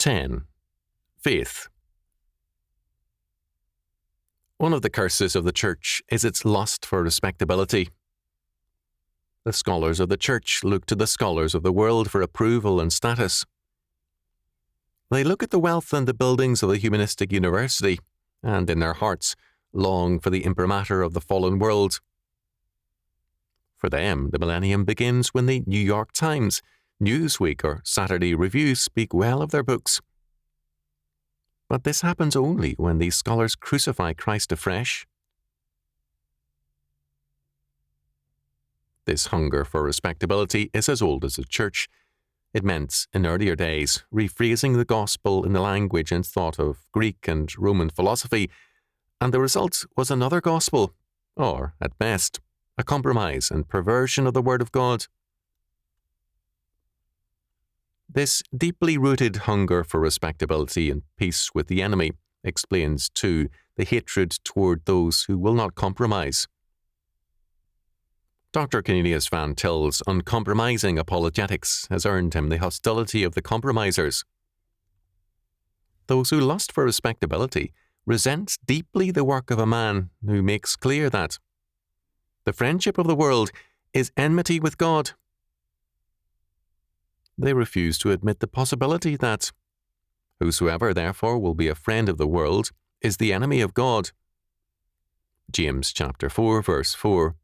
10. Faith. One of the curses of the Church is its lust for respectability. The scholars of the Church look to the scholars of the world for approval and status. They look at the wealth and the buildings of the humanistic university, and in their hearts long for the imprimatur of the fallen world. For them, the millennium begins when the New York Times, Newsweek, or Saturday Review speak well of their books. But this happens only when these scholars crucify Christ afresh. This hunger for respectability is as old as the Church. It meant, in earlier days, rephrasing the gospel in the language and thought of Greek and Roman philosophy, and the result was another gospel, or, at best, a compromise and perversion of the Word of God. This deeply rooted hunger for respectability and peace with the enemy explains, too, the hatred toward those who will not compromise. Dr. Cornelius Van Til's uncompromising apologetics has earned him the hostility of the compromisers. Those who lust for respectability resent deeply the work of a man who makes clear that the friendship of the world is enmity with God. They refuse to admit the possibility that whosoever therefore will be a friend of the world is the enemy of God. James chapter 4, verse 4.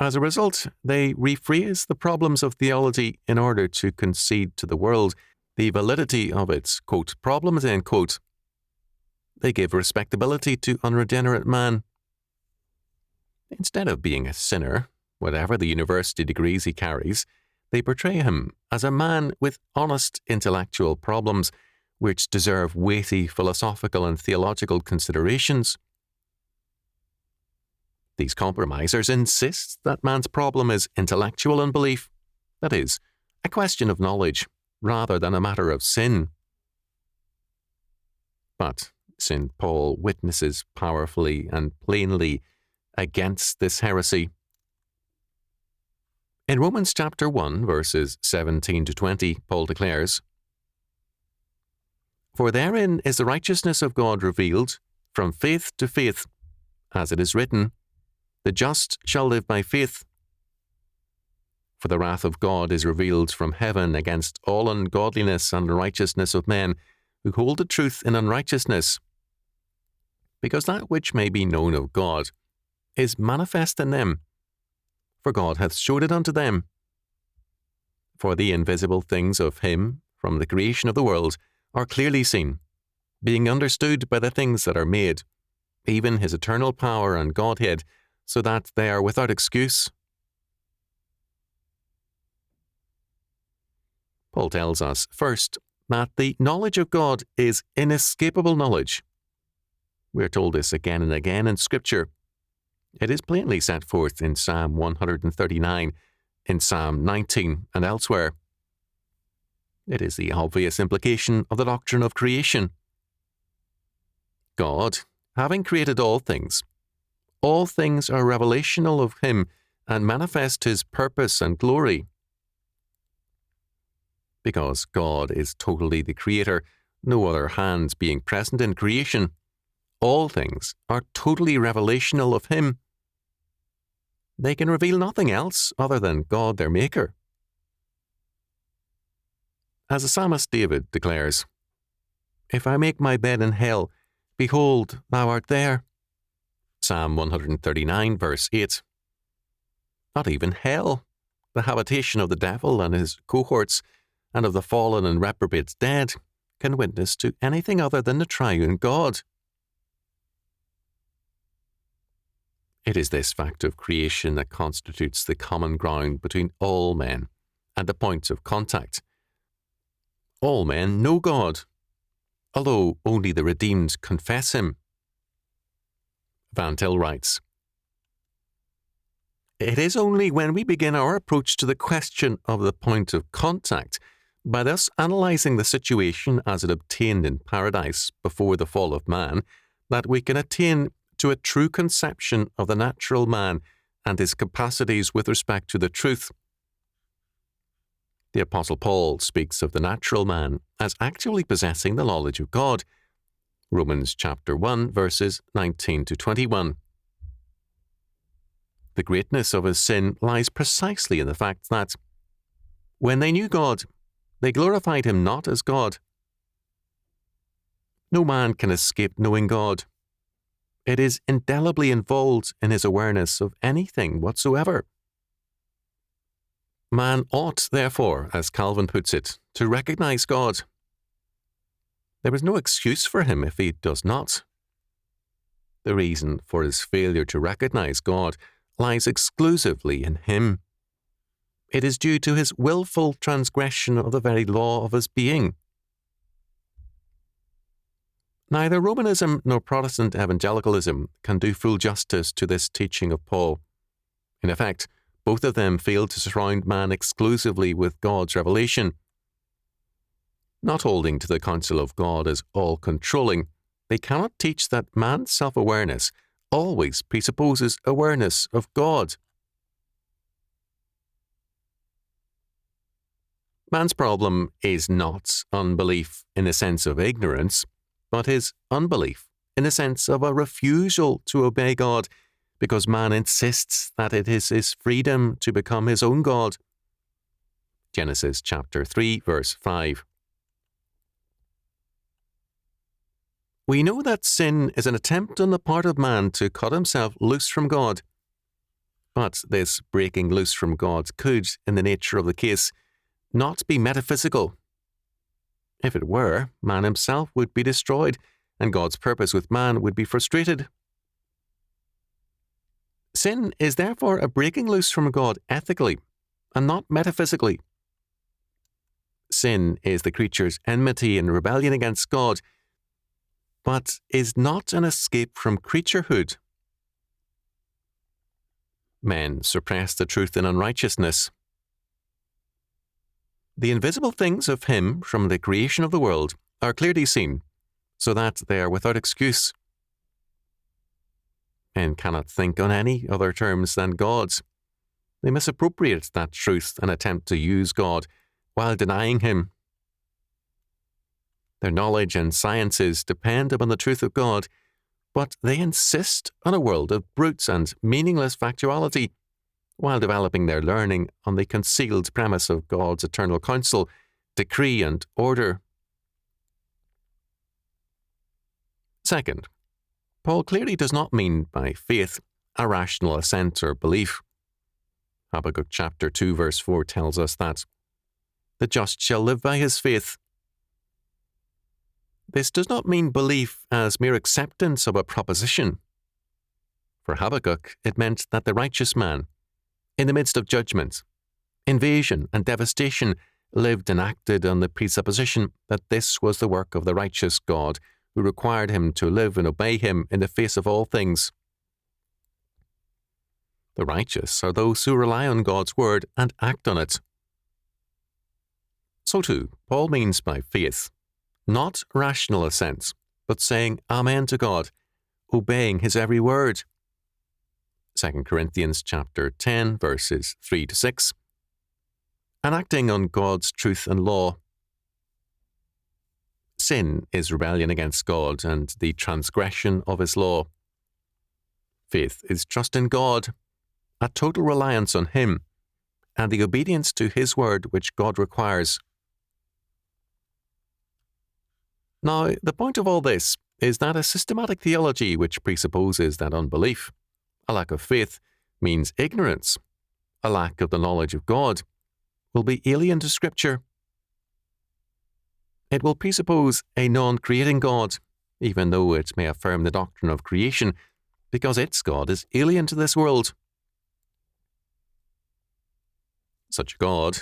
As a result, they rephrase the problems of theology in order to concede to the world the validity of its, quote, problems, end quote. They give respectability to unregenerate man. Instead of being a sinner, whatever the university degrees he carries, they portray him as a man with honest intellectual problems which deserve weighty philosophical and theological considerations. These compromisers insist that man's problem is intellectual unbelief, that is, a question of knowledge, rather than a matter of sin. But St. Paul witnesses powerfully and plainly against this heresy. In Romans chapter 1, verses 17 to 20, Paul declares, "For therein is the righteousness of God revealed, from faith to faith, as it is written, the just shall live by faith. For the wrath of God is revealed from heaven against all ungodliness and unrighteousness of men, who hold the truth in unrighteousness, because that which may be known of God is manifest in them, for God hath showed it unto them. For the invisible things of him, from the creation of the world, are clearly seen, being understood by the things that are made, even his eternal power and Godhead, so that they are without excuse." Paul tells us, first, that the knowledge of God is inescapable knowledge. We are told this again and again in Scripture. It is plainly set forth in Psalm 139, in Psalm 19, and elsewhere. It is the obvious implication of the doctrine of creation. God, having created all things are revelational of him and manifest his purpose and glory. Because God is totally the creator, no other hands being present in creation, all things are totally revelational of him. They can reveal nothing else other than God their maker. As the psalmist David declares, "If I make my bed in hell, behold, thou art there." Psalm 139, verse 8. Not even hell, the habitation of the devil and his cohorts, and of the fallen and reprobate dead, can witness to anything other than the triune God. It is this fact of creation that constitutes the common ground between all men and the point of contact. All men know God, although only the redeemed confess him. Van Til writes, "It is only when we begin our approach to the question of the point of contact, by thus analysing the situation as it obtained in paradise before the fall of man, that we can attain to a true conception of the natural man and his capacities with respect to the truth. The Apostle Paul speaks of the natural man as actually possessing the knowledge of God. Romans chapter 1, verses 19 to 21. The greatness of his sin lies precisely in the fact that, when they knew God, they glorified him not as God. No man can escape knowing God. It is indelibly involved in his awareness of anything whatsoever. Man ought, therefore, as Calvin puts it, to recognize God. There is no excuse for him if he does not. The reason for his failure to recognize God lies exclusively in him. It is due to his willful transgression of the very law of his being. Neither Romanism nor Protestant evangelicalism can do full justice to this teaching of Paul. In effect, both of them fail to surround man exclusively with God's revelation. Not holding to the counsel of God as all-controlling, they cannot teach that man's self-awareness always presupposes awareness of God. Man's problem is not unbelief in the sense of ignorance, but his unbelief in the sense of a refusal to obey God, because man insists that it is his freedom to become his own God. Genesis chapter 3, verse 5. We know that sin is an attempt on the part of man to cut himself loose from God. But this breaking loose from God could, in the nature of the case, not be metaphysical. If it were, man himself would be destroyed, and God's purpose with man would be frustrated. Sin is therefore a breaking loose from God ethically, and not metaphysically. Sin is the creature's enmity and rebellion against God, but is not an escape from creaturehood. Men suppress the truth in unrighteousness. The invisible things of him from the creation of the world are clearly seen, so that they are without excuse. Men cannot think on any other terms than God's. They misappropriate that truth and attempt to use God while denying him. Their knowledge and sciences depend upon the truth of God, but they insist on a world of brute and meaningless factuality, while developing their learning on the concealed premise of God's eternal counsel, decree, and order. Second, Paul clearly does not mean by faith a rational assent or belief. Habakkuk chapter 2 verse 4 tells us that the just shall live by his faith. This does not mean belief as mere acceptance of a proposition. For Habakkuk, it meant that the righteous man, in the midst of judgment, invasion, and devastation, lived and acted on the presupposition that this was the work of the righteous God who required him to live and obey him in the face of all things. The righteous are those who rely on God's word and act on it. So too, Paul means by faith, not rational assent, but saying Amen to God, obeying his every word. 2 Corinthians chapter 10, verses 3 to 6, and acting on God's truth and law. Sin is rebellion against God and the transgression of his law. Faith is trust in God, a total reliance on him, and the obedience to his word which God requires. Now, the point of all this is that a systematic theology which presupposes that unbelief, a lack of faith, means ignorance, a lack of the knowledge of God, will be alien to Scripture. It will presuppose a non-creating God, even though it may affirm the doctrine of creation, because its God is alien to this world. Such a God,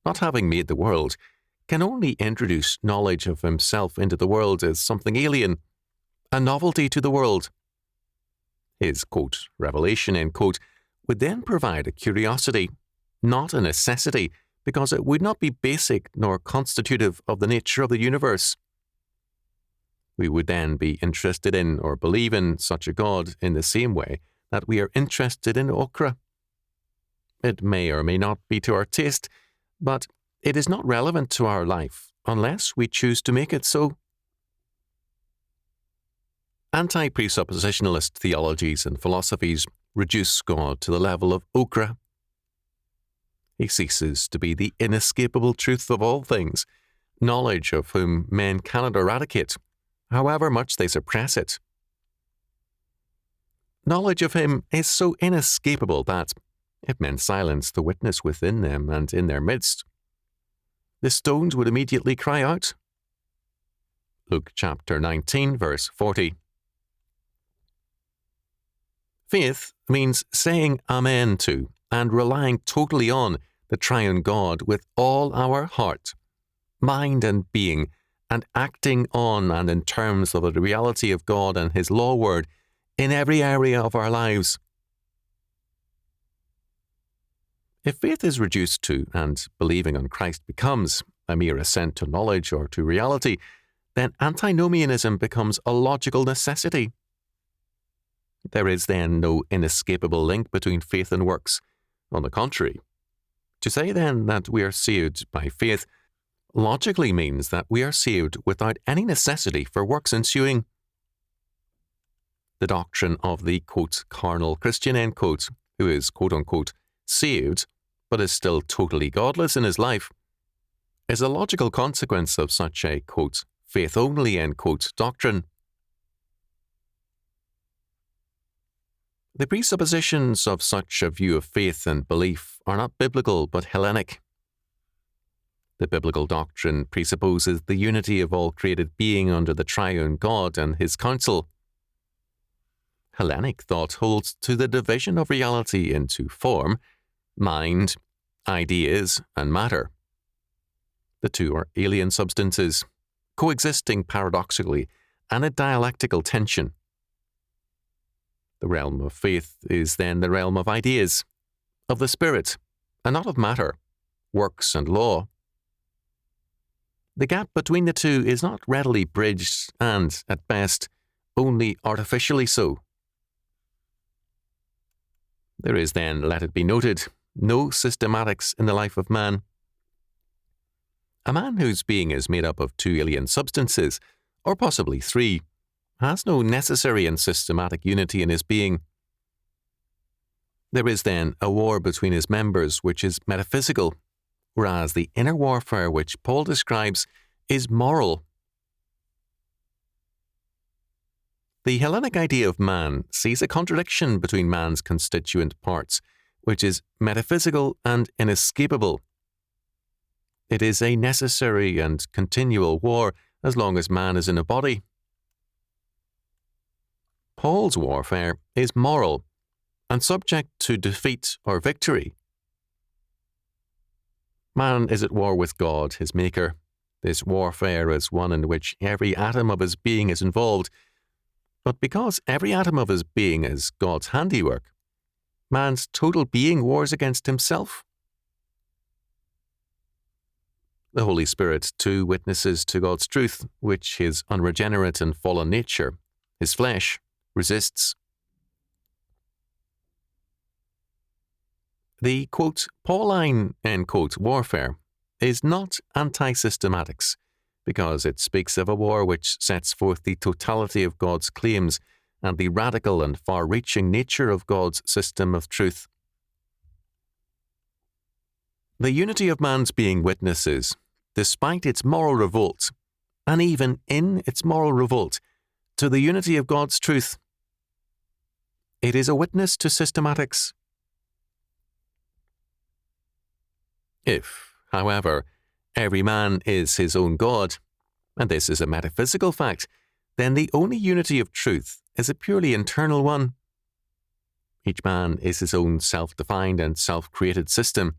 not having made the world, can only introduce knowledge of himself into the world as something alien, a novelty to the world. His, quote, revelation, end quote, would then provide a curiosity, not a necessity, because it would not be basic nor constitutive of the nature of the universe. We would then be interested in or believe in such a God in the same way that we are interested in okra. It may or may not be to our taste, but It is not relevant to our life unless we choose to make it so. Anti-presuppositionalist theologies and philosophies reduce God to the level of ochre. He ceases to be the inescapable truth of all things, knowledge of whom men cannot eradicate, however much they suppress it. Knowledge of him is so inescapable that, if men silence the witness within them and in their midst, the stones would immediately cry out. Luke chapter 19, verse 40. Faith means saying Amen to and relying totally on the triune God with all our heart, mind, and being, and acting on and in terms of the reality of God and His law word in every area of our lives. If faith is reduced to, and believing on Christ becomes, a mere assent to knowledge or to reality, then antinomianism becomes a logical necessity. There is then no inescapable link between faith and works. On the contrary, to say then that we are saved by faith logically means that we are saved without any necessity for works ensuing. The doctrine of the, quote, carnal Christian, end quote, who is, quote unquote, saved, but is still totally godless in his life, is a logical consequence of such a, quote, faith only, end quote, doctrine. The presuppositions of such a view of faith and belief are not biblical but Hellenic. The biblical doctrine presupposes the unity of all created being under the triune God and His counsel. Hellenic thought holds to the division of reality into form, mind, ideas, and matter. The two are alien substances, coexisting paradoxically and in dialectical tension. The realm of faith is then the realm of ideas, of the spirit, and not of matter, works and law. The gap between the two is not readily bridged and, at best, only artificially so. There is then, let it be noted, no systematics in the life of man. A man whose being is made up of two alien substances, or possibly three, has no necessary and systematic unity in his being. There is then a war between his members which is metaphysical, whereas the inner warfare which Paul describes is moral. The Hellenic idea of man sees a contradiction between man's constituent parts, which is metaphysical and inescapable. It is a necessary and continual war as long as man is in a body. Paul's warfare is moral and subject to defeat or victory. Man is at war with God, his Maker. This warfare is one in which every atom of his being is involved. But because every atom of his being is God's handiwork, man's total being wars against himself. The Holy Spirit, too, witnesses to God's truth, which his unregenerate and fallen nature, his flesh, resists. The, quote, Pauline, end quote, warfare is not anti-systematics, because it speaks of a war which sets forth the totality of God's claims and the radical and far-reaching nature of God's system of truth. The unity of man's being witnesses, despite its moral revolt, and even in its moral revolt, to the unity of God's truth. It is a witness to systematics. If, however, every man is his own God, and this is a metaphysical fact, then the only unity of truth is a purely internal one. Each man is his own self-defined and self-created system.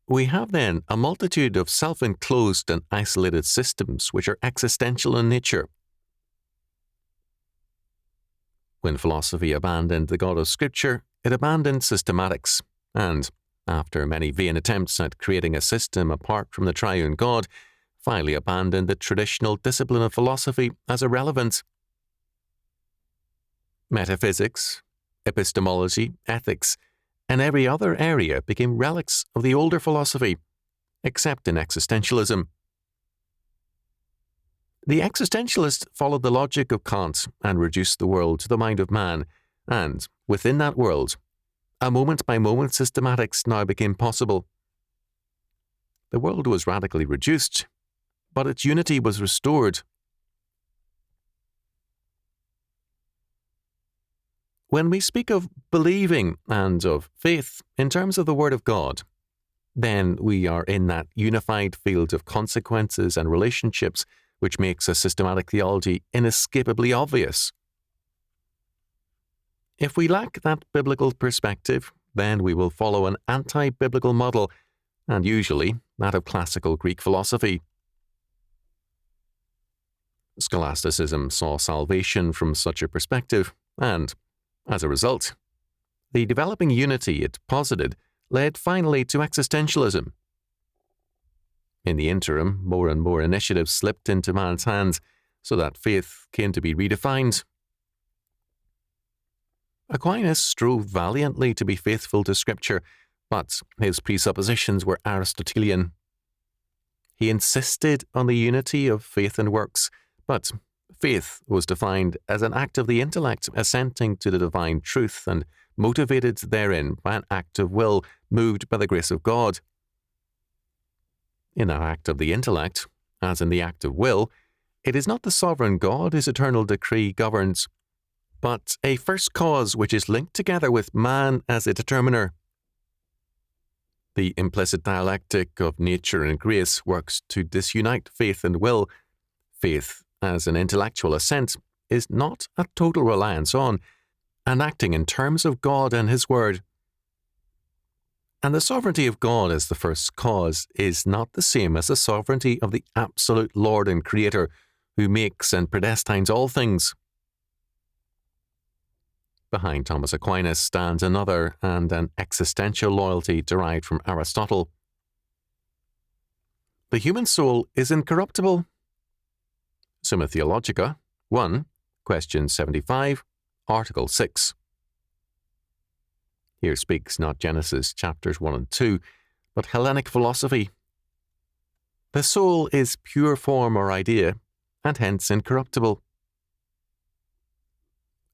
We have then a multitude of self-enclosed and isolated systems which are existential in nature. When philosophy abandoned the God of Scripture, it abandoned systematics, and, after many vain attempts at creating a system apart from the triune God, finally abandoned the traditional discipline of philosophy as irrelevant. Metaphysics, epistemology, ethics, and every other area became relics of the older philosophy, except in existentialism. The existentialist followed the logic of Kant and reduced the world to the mind of man, and, within that world, a moment-by-moment systematics now became possible. The world was radically reduced, but its unity was restored. When we speak of believing and of faith in terms of the Word of God, then we are in that unified field of consequences and relationships which makes a systematic theology inescapably obvious. If we lack that biblical perspective, then we will follow an anti-biblical model, and usually that of classical Greek philosophy. Scholasticism saw salvation from such a perspective, and, as a result, the developing unity it posited led finally to existentialism. In the interim, more and more initiatives slipped into man's hands, so that faith came to be redefined. Aquinas strove valiantly to be faithful to Scripture, but his presuppositions were Aristotelian. He insisted on the unity of faith and works, but faith was defined as an act of the intellect assenting to the divine truth and motivated therein by an act of will moved by the grace of God. In that act of the intellect, as in the act of will, it is not the sovereign God whose eternal decree governs, but a first cause which is linked together with man as a determiner. The implicit dialectic of nature and grace works to disunite faith and will. Faith, as an intellectual assent, is not a total reliance on, and acting in terms of God and His Word. And the sovereignty of God as the first cause is not the same as the sovereignty of the absolute Lord and Creator, who makes and predestines all things. Behind Thomas Aquinas stands another and an existential loyalty derived from Aristotle. The human soul is incorruptible. Summa Theologica, 1, question 75, article 6. Here speaks not Genesis chapters 1 and 2, but Hellenic philosophy. The soul is pure form or idea, and hence incorruptible.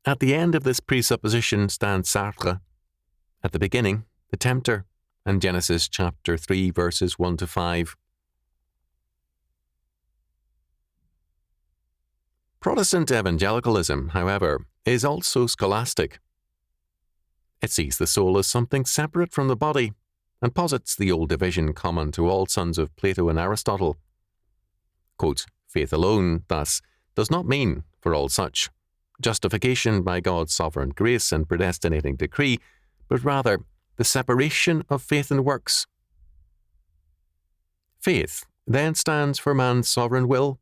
At the end of this presupposition stands Sartre. At the beginning, the tempter, and Genesis chapter 3 verses 1 to 5. Protestant evangelicalism, however, is also scholastic. It sees the soul as something separate from the body, and posits the old division common to all sons of Plato and Aristotle. Quote, faith alone, thus, does not mean, for all such, justification by God's sovereign grace and predestinating decree, but rather the separation of faith and works. Faith then stands for man's sovereign will,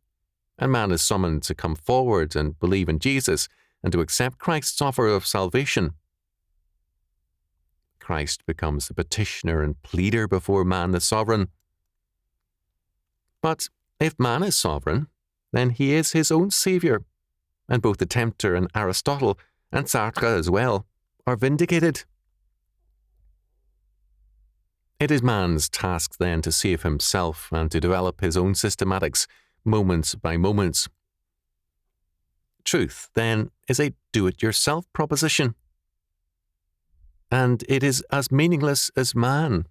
and man is summoned to come forward and believe in Jesus and to accept Christ's offer of salvation. Christ becomes the petitioner and pleader before man the sovereign. But if man is sovereign, then he is his own saviour, and both the tempter and Aristotle, and Sartre as well, are vindicated. It is man's task then to save himself and to develop his own systematics, moments by moments. Truth, then, is a do-it-yourself proposition. And it is as meaningless as man.